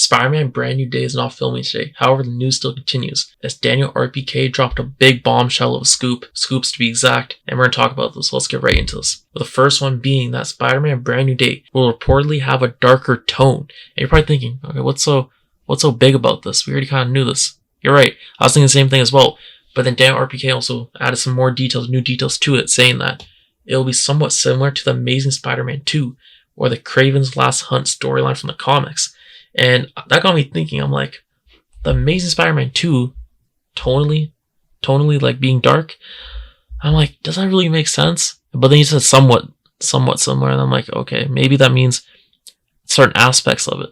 Spider-Man Brand New Day is not filming today. However, the news still continues, as Daniel RPK dropped a big bombshell of scoops to be exact, and we're going to talk about this. So let's get right into this. But the first one being that Spider-Man Brand New Day will reportedly have a darker tone. And you're probably thinking, okay, what's so big about this? We already kind of knew this. You're right. I was thinking the same thing as well. But then Daniel RPK also added some more details, new details to it, saying that it will be somewhat similar to the Amazing Spider-Man 2 or the Kraven's Last Hunt storyline from the comics. And that got me thinking, I'm like, the Amazing Spider-Man 2, tonally like being dark, I'm like, does that really make sense? But then he said somewhat similar, and I'm like, okay, maybe that means certain aspects of it.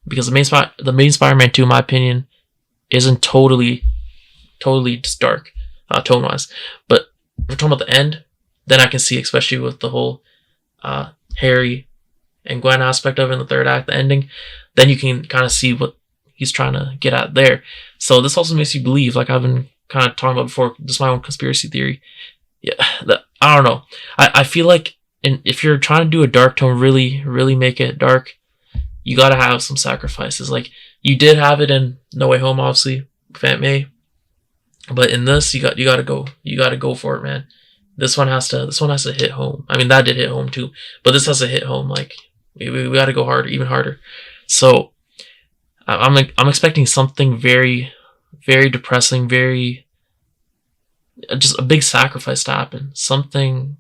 Because the Amazing Spider-Man 2, in my opinion, isn't totally just dark, tone-wise. But if we're talking about the end, then I can see, especially with the whole Harry and Gwen aspect of it in the third act, the ending, then you can kind of see what he's trying to get at there. So this also makes you believe, like I've been kind of talking about before, just my own conspiracy theory. Yeah, I don't know. I feel like if you're trying to do a dark tone, really make it dark, you gotta have some sacrifices. Like you did have it in No Way Home, obviously, with Aunt May, but in this, you gotta go for it, man. This one has to hit home. I mean, that did hit home too, but this has to hit home. Like we gotta go harder, even harder. So I'm expecting something very, very depressing, very just a big sacrifice to happen. Something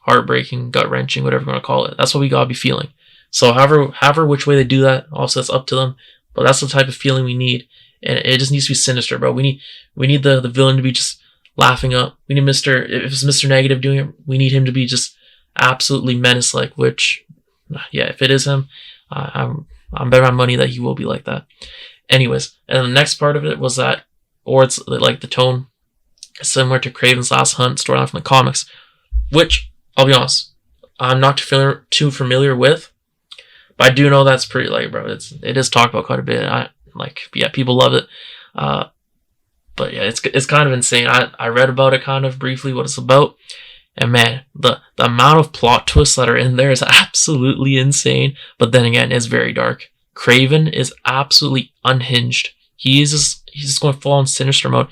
heartbreaking, gut wrenching, whatever you want to call it. That's what we gotta be feeling. So however which way they do that, also that's up to them. But that's the type of feeling we need, and it just needs to be sinister, bro. We need the villain to be just laughing up. We need if it's Mr. Negative doing it, we need him to be just absolutely menace-like. Which, yeah, if it is him, I'm betting my money that he will be like that. Anyways, and the next part of it was that, or it's like the tone is similar to Kraven's Last Hunt storyline from the comics, which I'll be honest, I'm not too familiar with, but I do know that's pretty like, bro. It is talked about quite a bit. People love it. But yeah, it's kind of insane. I read about it kind of briefly, what it's about. And man, the amount of plot twists that are in there is absolutely insane. But then again, it's very dark. Kraven is absolutely unhinged. He's just going full on sinister mode.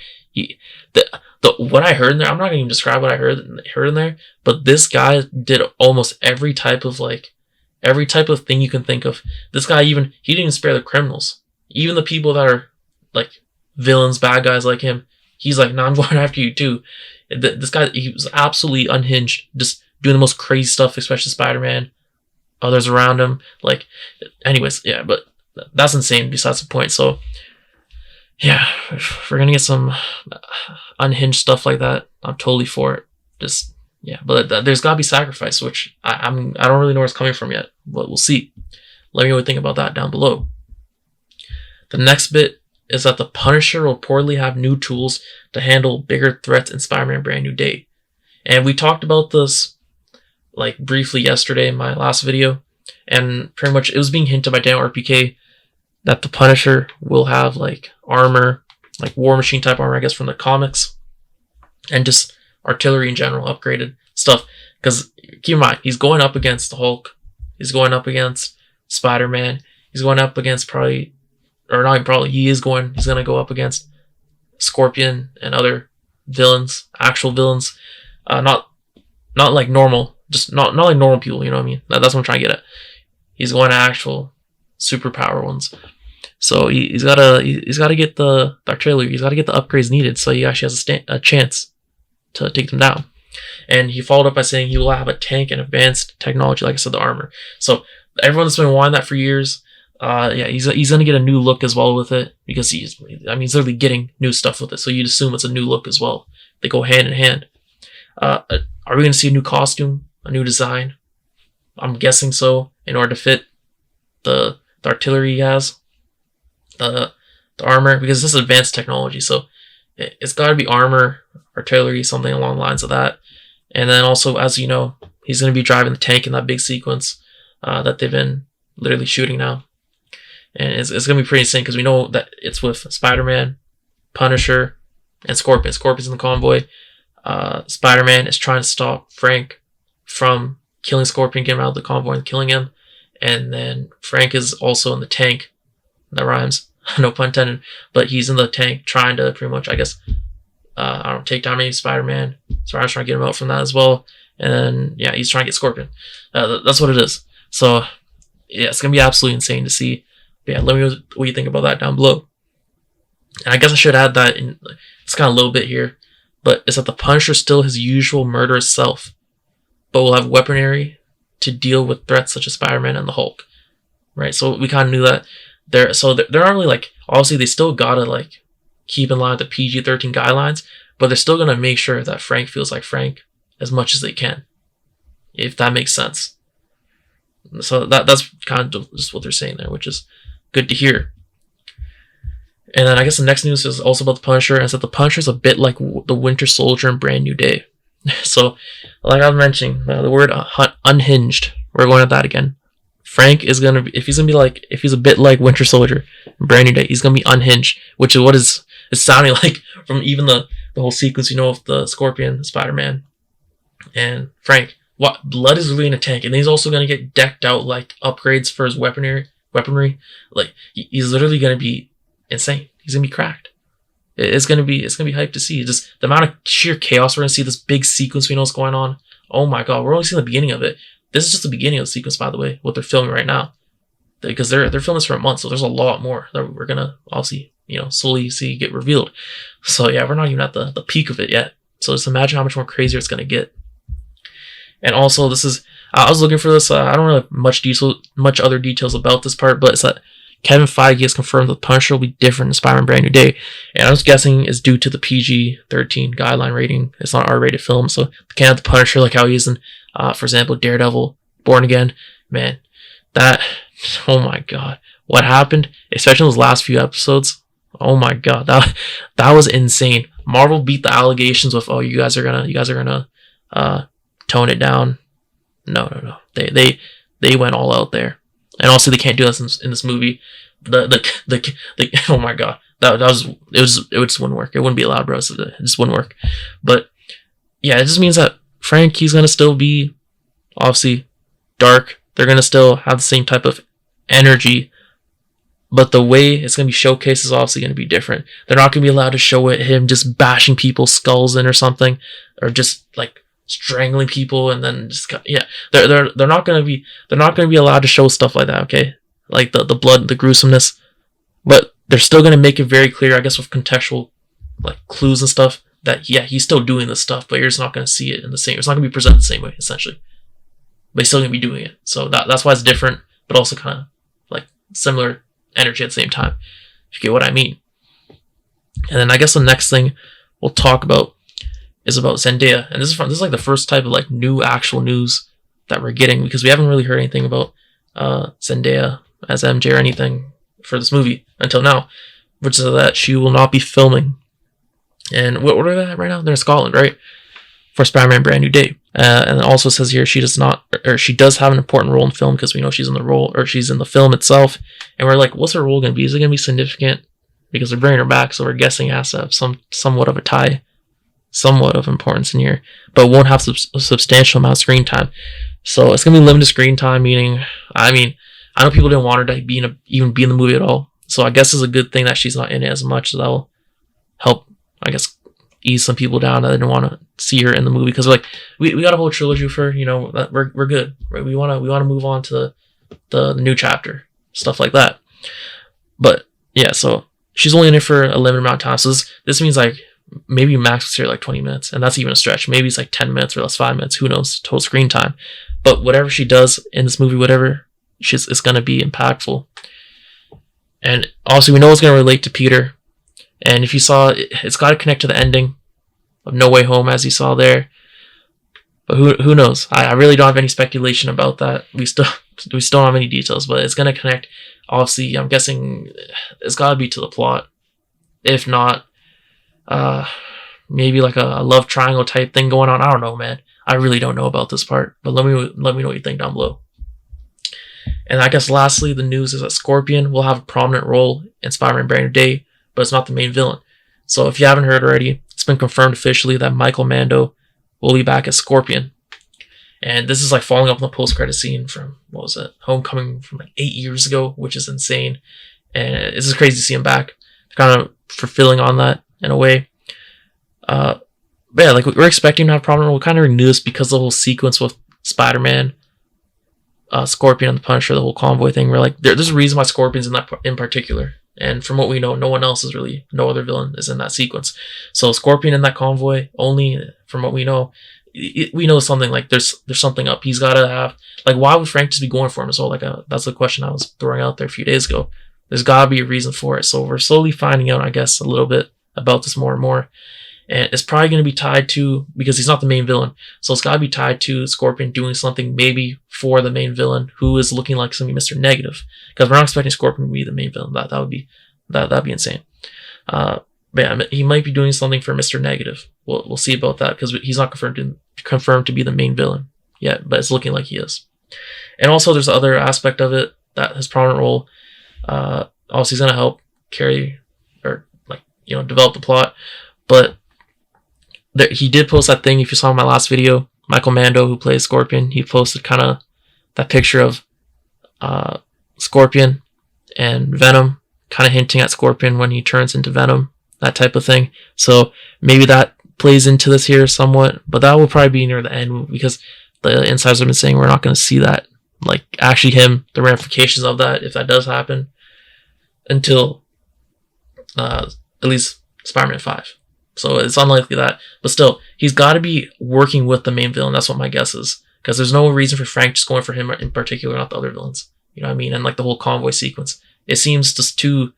What I heard in there, I'm not going to even describe what I heard in there. But this guy did almost every type of thing you can think of. This guy he didn't even spare the criminals. Even the people that are like villains, bad guys like him. He's like, nah, I'm going after you too. This guy, he was absolutely unhinged, just doing the most crazy stuff, especially Spider-Man, others around him. Like, anyways, yeah, but that's insane besides the point. So, yeah, if we're going to get some unhinged stuff like that, I'm totally for it. Just, yeah, but there's got to be sacrifice, which I don't really know where it's coming from yet, but we'll see. Let me know what you think about that down below. The next bit is that the Punisher will reportedly have new tools to handle bigger threats in Spider-Man Brand New Day. And we talked about this like briefly yesterday in my last video, and pretty much it was being hinted by Daniel RPK that the Punisher will have like armor, like War Machine type armor, I guess, from the comics, and just artillery in general, upgraded stuff. Because keep in mind, he's going up against the Hulk, he's going up against Spider-Man, he's going up against he's going to go up against Scorpion and other villains, actual villains, not like normal, just not like normal people, you know what I mean? That's what I'm trying to get at. He's going to actual superpower ones. So he's got to get the artillery, he's got to get the upgrades needed, so he actually has a chance to take them down. And he followed up by saying he will have a tank and advanced technology, like I said, the armor. So everyone's been wanting that for years. He's gonna get a new look as well with it, because he's literally getting new stuff with it, so you'd assume it's a new look as well. They go hand in hand. Are we gonna see a new costume, a new design? I'm guessing so, in order to fit the artillery he has, the armor, because this is advanced technology, so it's got to be armor, artillery, something along the lines of that. And then also, as you know, he's gonna be driving the tank in that big sequence that they've been literally shooting now. And it's going to be pretty insane, because we know that it's with Spider-Man, Punisher, and Scorpion. Scorpion's in the convoy. Spider-Man is trying to stop Frank from killing Scorpion, getting him out of the convoy and killing him. And then Frank is also in the tank That rhymes. No pun intended. But he's in the tank trying to pretty much, I guess, I don't take down any Spider-Man. So I was trying to get him out from that as well. And then, yeah, he's trying to get Scorpion. That's what it is. So, yeah, it's going to be absolutely insane to see. But yeah, let me know what you think about that down below. And I guess I should add that in, it's kind of a little bit here, but it's that the Punisher is still his usual murderous self, but will have weaponry to deal with threats such as Spider-Man and the Hulk. Right? So we kind of knew that. They're not really like, obviously they still gotta like keep in line with the PG-13 guidelines, but they're still gonna make sure that Frank feels like Frank as much as they can, if that makes sense. So that's kind of just what they're saying there, which is good to hear. And then I guess the next news is also about the Punisher, and it's that the Punisher is a bit like the Winter Soldier in Brand New Day. So, like I was mentioning, the word unhinged, we're going at that again. Frank is gonna be, if he's a bit like Winter Soldier in Brand New Day, he's gonna be unhinged, which is what it's sounding like from even the whole sequence, of the Scorpion, Spider-Man, and Frank. What blood is really in a tank, and then he's also gonna get decked out like upgrades for his weaponry. Like he's literally gonna be insane. He's gonna be cracked. It's gonna be hype to see. Just the amount of sheer chaos we're gonna see. This big sequence we know what's going on. Oh my god, we're only seeing the beginning of it. This is just the beginning of the sequence, by the way, what they're filming right now, because they're filming this for a month, so there's a lot more that we're gonna obviously slowly see get revealed. So yeah, we're not even at the peak of it yet. So just imagine how much more crazier it's gonna get. And also, this is I was looking for this. I don't really have much other details about this part, but it's that Kevin Feige has confirmed that the Punisher will be different in Spider-Man Brand New Day, and I was guessing it's due to the PG-13 guideline rating. It's not an R-rated film, so they can't have the Punisher like how he is in, for example, Daredevil, Born Again. Man, oh my god, what happened, especially in those last few episodes, oh my god, that was insane. Marvel beat the allegations with, oh, you guys are gonna tone it down. No. They went all out there. And also, they can't do this in this movie. The oh my god, it just wouldn't work. It wouldn't be allowed, bro. So it just wouldn't work. But yeah, it just means that Frank, he's gonna still be obviously dark. They're gonna still have the same type of energy, but the way it's gonna be showcased is obviously gonna be different. They're not gonna be allowed to show him just bashing people's skulls in or something, or just like strangling people, and then just they're not gonna be allowed to show stuff like that, okay, like the blood, the gruesomeness, but they're still gonna make it very clear, I guess, with contextual like clues and stuff, that yeah, he's still doing this stuff, but you're just not gonna see it in the same, it's not gonna be presented the same way essentially, but he's still gonna be doing it. So that's why it's different, but also kind of like similar energy at the same time, if you get what I mean. And then I guess the next thing we'll talk about is about Zendaya, and this is like the first type of like new actual news that we're getting, because we haven't really heard anything about Zendaya as MJ or anything for this movie until now, which is that she will not be filming. And what are they at right now? They're in Scotland, right? For Spider-Man Brand New Day. And it also says here she does have an important role in film, because we know she's in the film itself, and we're like, what's her role gonna be? Is it gonna be significant? Because they're bringing her back, so we're guessing it has to have somewhat of a tie, somewhat of importance in here, but won't have a substantial amount of screen time. So it's gonna be limited screen time, meaning, I know people didn't want her to even be in the movie at all. So I guess it's a good thing that she's not in it as much. So that'll help, I guess, ease some people down that didn't want to see her in the movie, because like we got a whole trilogy for that we're good, right? We want to move on to the new chapter, stuff like that. But yeah, so she's only in it for a limited amount of time. So this means like maybe max was here like 20 minutes, and that's even a stretch. Maybe it's like 10 minutes or less, 5 minutes, who knows, total screen time. But whatever she does in this movie, it's going to be impactful. And also, we know it's going to relate to Peter. And if you saw, it's got to connect to the ending of No Way Home, as you saw there. But who knows? I really don't have any speculation about that. We still don't have any details, but it's going to connect. Obviously, I'm guessing it's got to be to the plot. If not, maybe like a love triangle type thing going on. I don't know, man. I really don't know about this part, but let me know what you think down below. And I guess lastly, the news is that Scorpion will have a prominent role in Spider-Man Brand New Day, but it's not the main villain. So if you haven't heard already, it's been confirmed officially that Michael Mando will be back as Scorpion. And this is like following up on the post-credit scene from, what was it, Homecoming from like 8 years ago, which is insane. and it's just crazy to see him back. Kind of fulfilling on that in a way. But yeah, like we're expecting to have a problem. We kind of knew this because of the whole sequence with Spider-Man, Scorpion, and the Punisher, the whole convoy thing. We're like, there's a reason why Scorpion's in that in particular. And from what we know, no one else is really, no other villain is in that sequence. So Scorpion in that convoy, only from what we know something like there's something up. He's got to have, like, why would Frank just be going for him as well? Like, that's the question I was throwing out there a few days ago. There's got to be a reason for it. So we're slowly finding out, I guess, a little bit about this more and more. And it's probably going to be tied to, because he's not the main villain, so it's got to be tied to Scorpion doing something maybe for the main villain, who is looking like something Mr. Negative. Because we're not expecting Scorpion to be the main villain. That'd be insane. But yeah, he might be doing something for Mr. Negative. We'll see about that, because he's not confirmed to be the main villain yet, but it's looking like he is. And also, there's the other aspect of it, that his prominent role. Obviously, he's gonna help carry or develop the plot, but he did post that thing. If you saw my last video, Michael Mando, who plays Scorpion, he posted kind of that picture of Scorpion and Venom, kind of hinting at Scorpion when he turns into Venom, that type of thing. So maybe that plays into this here somewhat, but that will probably be near the end, because the insiders have been saying we're not going to see that, like actually the ramifications of that, if that does happen, until at least Spider-Man 5. So it's unlikely that, but still, he's got to be working with the main villain. That's what my guess is, because there's no reason for Frank just going for him in particular, not the other villains. You know what I mean? And like the whole convoy sequence, it seems just too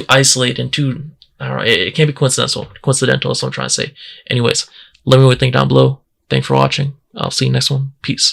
isolated and too, I don't know, it can't be coincidental. That's what I'm trying to say. Anyways, let me know what you think down below. Thanks for watching. I'll see you next one. Peace.